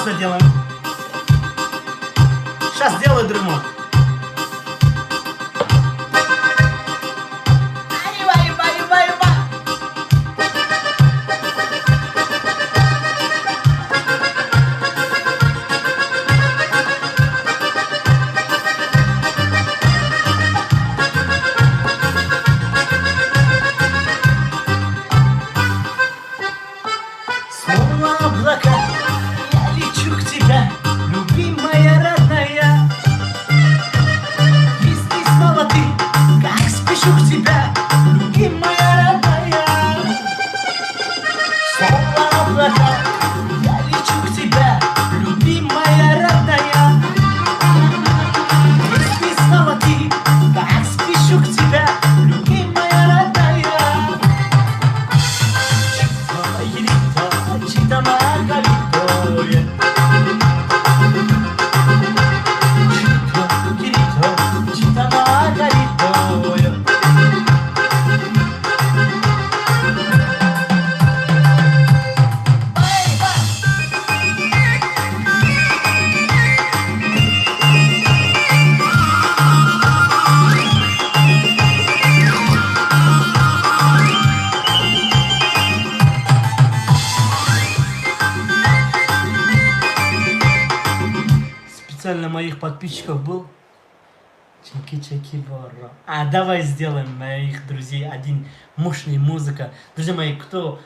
Классно делаем. Сейчас сделаю дрему. Словно облака я лечу к тебе, любимая, родная. Если снова ты, как спешу к тебе, любимая, родная. Словно облака я лечу к тебе, любимая, родная. Если снова ты, как спешу к тебе, любимая, родная. Чита Маргарито, Чита Маргарито. Специально моих подписчиков был Чики-чики-боро. А давай сделаем моих друзей один мощный музыка. Друзья мои, кто